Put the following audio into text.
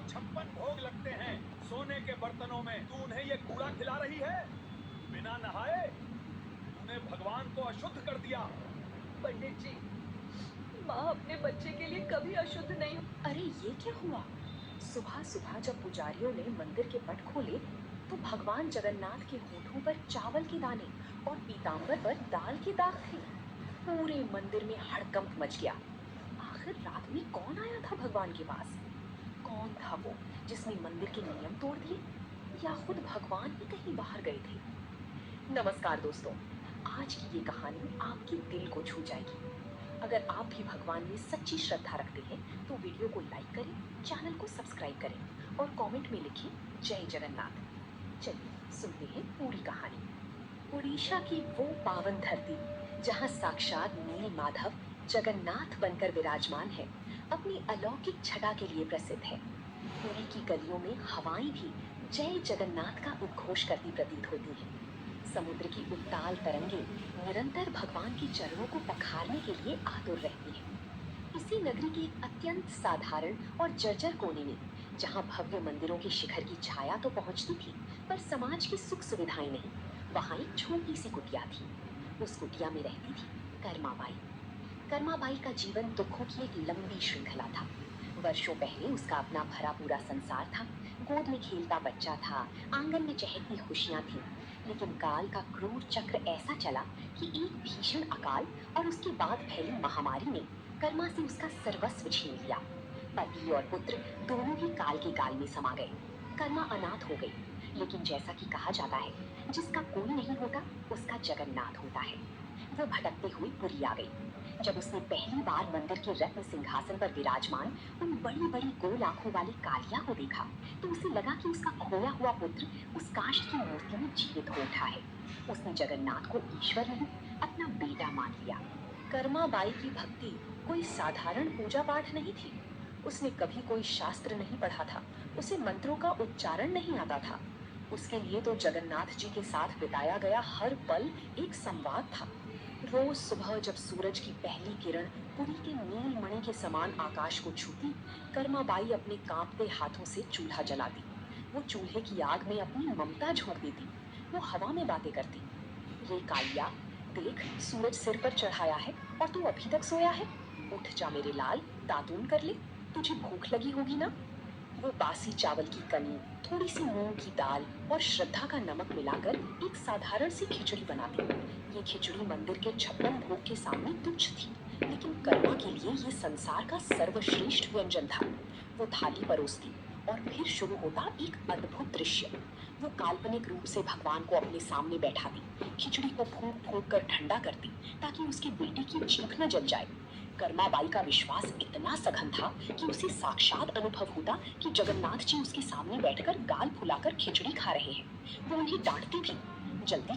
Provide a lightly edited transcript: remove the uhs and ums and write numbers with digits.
56 भोग लगते हैं सोने के बर्तनों में, तू उन्हें ये कूड़ा खिला रही है। बिना नहाए तूने भगवान को अशुद्ध कर दिया। पंडित जी, माँ अपने बच्चे के लिए कभी अशुद्ध नहीं। अरे ये क्या हुआ? सुबह सुबह जब पुजारियों ने मंदिर के पट खोले तो भगवान जगन्नाथ के होठों पर चावल के दाने और पीतांबर पर दाल के दाग थे। पूरे मंदिर में हड़कंप मच गया। आखिर रात में कौन आया था भगवान के पास? कौन था वो जिसने मंदिर के नियम तोड़ दिए, या खुद भगवान ही कहीं बाहर गए थे? नमस्कार दोस्तों, आज की ये कहानी आपके दिल को छू जाएगी। अगर आप भी भगवान में सच्ची श्रद्धा रखते हैं तो वीडियो को लाइक करें, चैनल को सब्सक्राइब करें और कमेंट में लिखें जय जगन्नाथ। चलिए सुनते हैं पूरी कहानी। उड़ीसा की वो पावन धरती जहां साक्षात नील माधव जगन्नाथ बनकर विराजमान है, अपनी अलौकिक छटा के लिए प्रसिद्ध है। पुरी की गलियों में हवाएं भी जय जगन्नाथ का उद्घोष करती प्रतीत होती हैं। समुद्र की उत्ताल तरंगे निरंतर भगवान के चरणों को पखारने के लिए आतुर रहती हैं। इसी नगरी के एक अत्यंत साधारण और जर्जर कोने में, जहां भव्य मंदिरों के शिखर की छाया तो पहुंचती थी पर समाज की सुख सुविधाएं नहीं, वहां एक छोटी सी कुटिया थी। उस कुटिया में रहती थी कर्माबाई। कर्माबाई का जीवन दुखों की एक लंबी श्रृंखला था। वर्षों पहले उसका अपना भरा पूरा संसार था, गोद में खेलता बच्चा था, आंगन में चहकती खुशियां थी। लेकिन काल का क्रूर चक्र ऐसा चला कि एक भीषण अकाल और उसके बाद फैली महामारी ने कर्मा से उसका सर्वस्व छीन लिया। पति और पुत्र दोनों ही काल के गाल में समा गए। कर्मा अनाथ हो गई, लेकिन जैसा कि कहा जाता है, जिसका कोई नहीं होता उसका जगन्नाथ होता है। वो भटकते हुए पुरी आ गई। जब उसने पहली बार मंदिर के रत्न सिंहासन पर विराजमान उन बड़ी बड़ी गोल आंखों वाली कालिया को देखा तो उसे लगा कि उसका खोया हुआ पुत्र उस काष्ठ की मूर्ति में जीवित हो उठा है। उसने जगन्नाथ को ईश्वर नहीं, अपना बेटा मान लिया। कर्माबाई की भक्ति कोई साधारण पूजा पाठ नहीं थी। उसने कभी कोई शास्त्र नहीं पढ़ा था, उसे मंत्रों का उच्चारण नहीं आता था। उसके लिए तो जगन्नाथ जी के साथ बिताया गया हर पल एक संवाद था। रोज सुबह जब सूरज की पहली किरण पुरी के नील मणि के समान आकाश को छूती, कर्माबाई अपने कांपते हाथों से चूल्हा जलाती। वो चूल्हे की आग में अपनी ममता झोंक देती। वो हवा में बातें करती। ये कालिया, देख सूरज सिर पर चढ़ाया है और तू अभी तक सोया है। उठ जा मेरे लाल, दातून कर ले, तुझे भूख लगी होगी ना। वो बासी चावल की कनी, थोड़ी सी मूंग की दाल और श्रद्धा का नमक मिलाकर एक साधारण सी खिचड़ी बनाती। ये खिचड़ी मंदिर के 56 भोग के सामने तुच्छ थी, लेकिन कर्मा के लिए ये संसार का सर्वश्रेष्ठ व्यंजन था। वो थाली परोसती और फिर शुरू होता एक अद्भुत दृश्य। वो काल्पनिक रूप से भगवान को अपने सामने बैठाती, खिचड़ी को फूंक फूंक कर ठंडा करती ताकि उसके बेटे की जीभ न जल जाए। कर्माबाई का विश्वास इतना सघन था कि उसे साक्षात अनुभव होता कि जगन्नाथ जी उसके सामने बैठकर गाल फुलाकर खिचड़ी खा रहे हैं। वो उन्हें डांटती भी, जल्दी